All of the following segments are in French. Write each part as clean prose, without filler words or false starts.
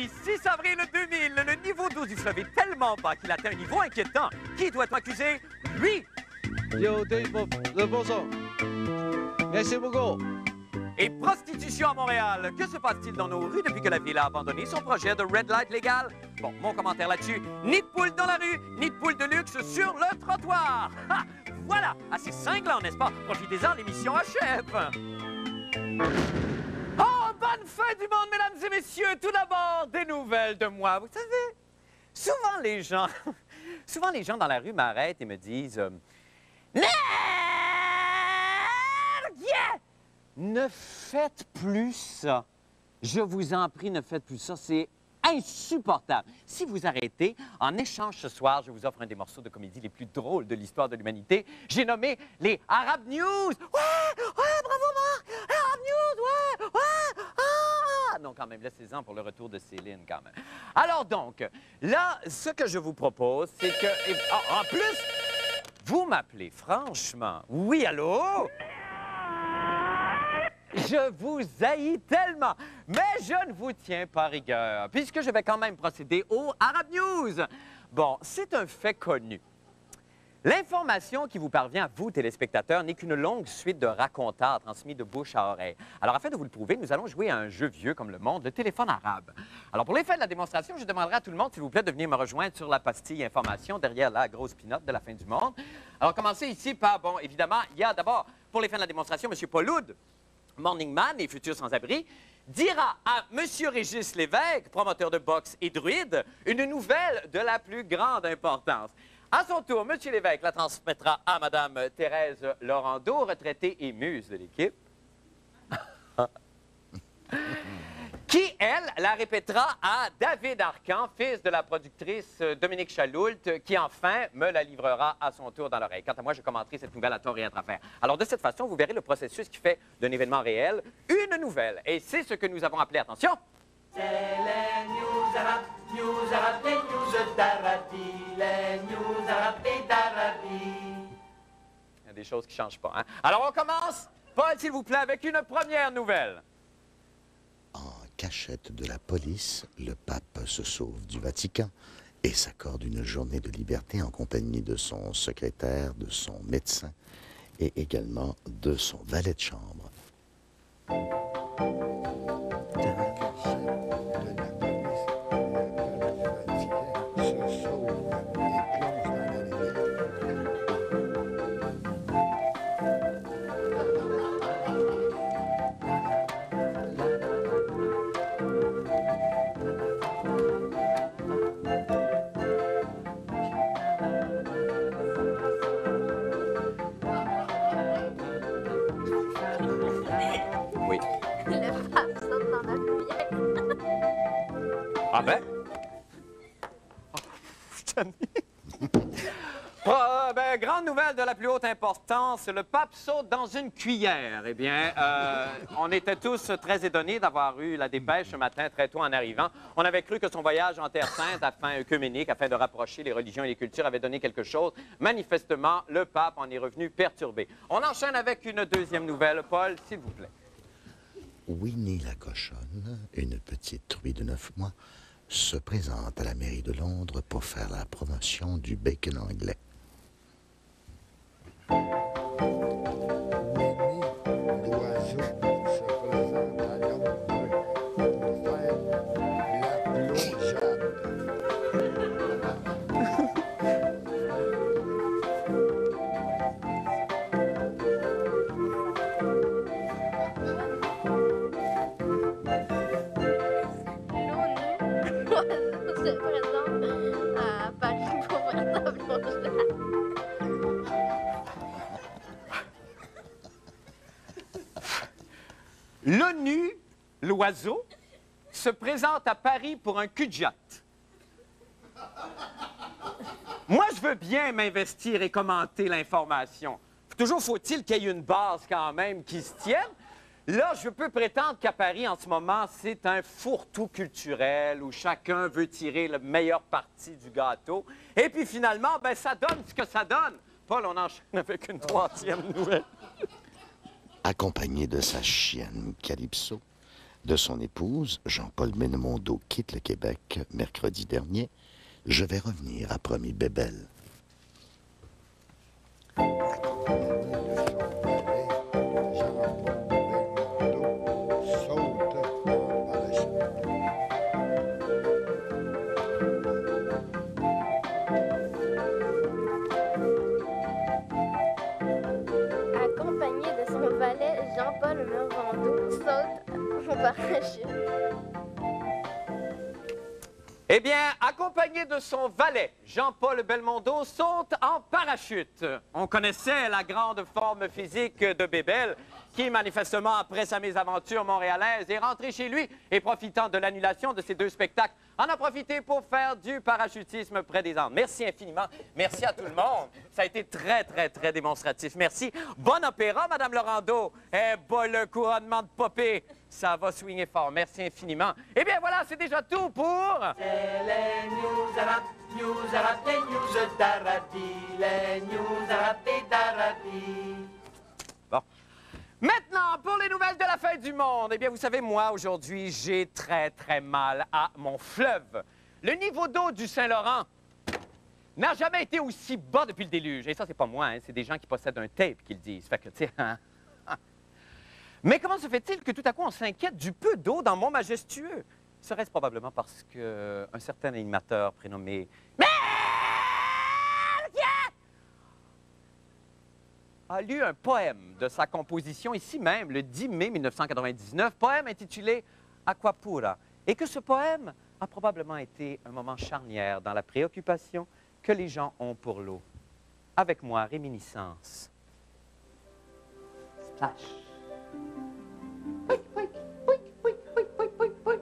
Vendredi 6 avril 2000, le niveau d'eau du fleuve est tellement bas qu'il atteint un niveau inquiétant. Qui doit-on accuser? Lui! Yo, le boson. Merci beaucoup. Et prostitution à Montréal. Que se passe-t-il dans nos rues depuis que la ville a abandonné son projet de red light légal? Bon, mon commentaire là-dessus, ni de poules dans la rue, ni de poules de luxe sur le trottoir. Ha! Voilà! Assez cinglant, n'est-ce pas? Profitez-en, l'émission achève. Oh, bonne fin du monde, mesdames et messieurs! Tout d'abord, des nouvelles de moi. Vous savez, souvent les gens dans la rue m'arrêtent et me disent Nergue! Ne faites plus ça. Je vous en prie, ne faites plus ça. C'est insupportable. Si vous arrêtez, en échange ce soir, je vous offre un des morceaux de comédie les plus drôles de l'histoire de l'humanité. J'ai nommé les Arab News. Ouais, bravo Marc! Arab News, ouais! Ah! Non, quand même, laissez-en pour le retour de Céline, quand même. Alors donc, là, ce que je vous propose, c'est que... en plus, vous m'appelez, franchement. Oui, allô? Je vous haïs tellement, mais je ne vous tiens pas rigueur, puisque je vais quand même procéder au Arab News. Bon, c'est un fait connu. L'information qui vous parvient à vous, téléspectateurs, n'est qu'une longue suite de racontars transmis de bouche à oreille. Alors, afin de vous le prouver, nous allons jouer à un jeu vieux comme le monde, le téléphone arabe. Alors, pour l'effet de la démonstration, je demanderai à tout le monde, s'il vous plaît, de venir me rejoindre sur la pastille information derrière la grosse pinotte de la fin du monde. Alors, commencez ici par, bon, évidemment, il y a d'abord, pour l'effet de la démonstration, M. Pauloud, Morning Man et futur sans-abri, dira à M. Régis Lévesque, promoteur de boxe et druide, une nouvelle de la plus grande importance. À son tour, M. Lévesque la transmettra à Mme Thérèse Laurando, retraitée et muse de l'équipe, qui, elle, la répétera à David Arcan, fils de la productrice Dominique Chaloult, qui, enfin, me la livrera à son tour dans l'oreille. Quant à moi, je commenterai cette nouvelle à tort et à travers. Alors, de cette façon, vous verrez le processus qui fait d'un événement réel une nouvelle. Et c'est ce que nous avons appelé, attention... C'est les news arabes, les news d'Arabie, les news arabes et d'Arabie. Il y a des choses qui ne changent pas, hein? Alors, on commence, Paul, s'il vous plaît, avec une première nouvelle. En cachette de la police, le pape se sauve du Vatican et s'accorde une journée de liberté en compagnie de son secrétaire, de son médecin et également de son valet de chambre. Oui. Le pape saute dans la cuillère. Ah ben? Grande nouvelle de la plus haute importance, le pape saute dans une cuillère. Eh bien, on était tous très étonnés d'avoir eu la dépêche ce matin très tôt en arrivant. On avait cru que son voyage en Terre Sainte, afin œcuménique, afin de rapprocher les religions et les cultures, avait donné quelque chose. Manifestement, le pape en est revenu perturbé. On enchaîne avec une deuxième nouvelle. Paul, s'il vous plaît. Winnie la cochonne, une petite truie de 9 mois, se présente à la mairie de Londres pour faire la promotion du bacon anglais. Se présente à Paris pour faire sa plongée. L'ONU, l'oiseau, se présente à Paris pour un cul-de-jatte. Moi, je veux bien m'investir et commenter l'information. Toujours faut-il qu'il y ait une base quand même qui se tienne. Là, je peux prétendre qu'à Paris, en ce moment, c'est un fourre-tout culturel où chacun veut tirer le meilleur parti du gâteau. Et puis finalement, ben, ça donne ce que ça donne. Paul, on enchaîne avec une troisième nouvelle. Accompagné de sa chienne Calypso, de son épouse, Jean-Paul Belmondo quitte le Québec mercredi dernier, je vais revenir, a promis Bébel. Accompagné de son valet, Jean-Paul Belmondo saute en parachute. Eh bien, accompagné de son valet, Jean-Paul Belmondo saute en parachute. On connaissait la grande forme physique de Bébel, qui, manifestement, après sa mésaventure montréalaise, est rentré chez lui et, profitant de l'annulation de ces 2 spectacles, en a profité pour faire du parachutisme près des Andes. Merci infiniment. Merci à tout le monde. Ça a été très, très, très démonstratif. Merci. Bon opéra, Madame Laurando. Eh, le couronnement de popée. Ça va swinger fort. Merci infiniment. Eh bien, voilà, c'est déjà tout pour... C'est les news arabes, les news d'Arabie, les news arabes et d'Arabie. Bon. Maintenant, pour les nouvelles de la fin du monde. Eh bien, vous savez, moi, aujourd'hui, j'ai très, très mal à mon fleuve. Le niveau d'eau du Saint-Laurent n'a jamais été aussi bas depuis le déluge. Et ça, c'est pas moi, hein, c'est des gens qui possèdent un tape qui le disent. Fait que, tu sais... Mais comment se fait-il que tout à coup, on s'inquiète du peu d'eau dans Mont-Majestueux? Serait-ce probablement parce qu'un certain animateur prénommé... a lu un poème de sa composition ici même, le 10 mai 1999, poème intitulé Aquapura, et que ce poème a probablement été un moment charnière dans la préoccupation que les gens ont pour l'eau. Avec moi, réminiscence. Splash. Pouic, pouic, pouic, pouic, pouic, pouic, pouic, pouic.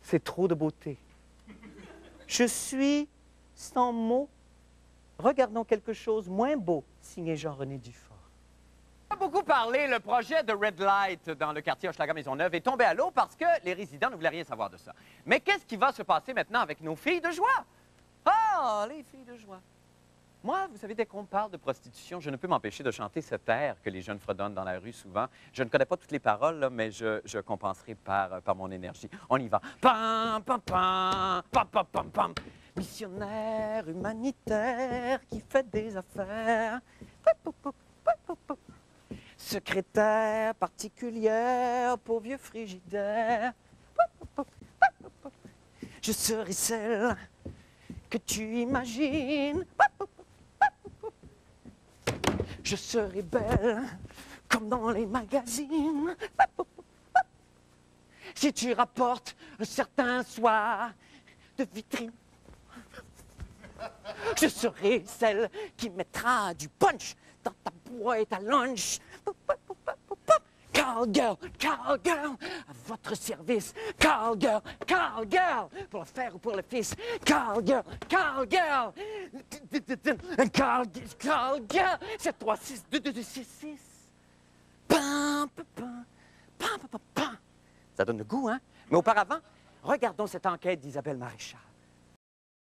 C'est trop de beauté. Je suis sans mots. Regardons quelque chose moins beau, signé Jean-René Dufort. On a beaucoup parlé, le projet de Red Light dans le quartier Hochelaga-Maisonneuve est tombé à l'eau parce que les résidents ne voulaient rien savoir de ça. Mais qu'est-ce qui va se passer maintenant avec nos filles de joie? Ah, les filles de joie. Moi, vous savez, dès qu'on parle de prostitution, je ne peux m'empêcher de chanter cet air que les jeunes fredonnent dans la rue souvent. Je ne connais pas toutes les paroles, là, mais je compenserai par mon énergie. On y va. Pam, pam, pam, pam, pam, pam, pam. Missionnaire humanitaire qui fait des affaires. Secrétaire particulière pour vieux frigidaire. Je serai celle que tu imagines. Je serai belle comme dans les magazines. Si tu rapportes un certain soir de vitrine, je serai celle qui mettra du punch dans ta boîte à lunch. Call girl, à votre service. Call girl, pour le fer ou pour le fils. Call girl, call girl, 7, 3, 6, 2, 2, 2, 6, 6. Pam, pam, pam, pam, pam, pam. Ça donne le goût, hein? Mais auparavant, regardons cette enquête d'Isabelle Maréchal.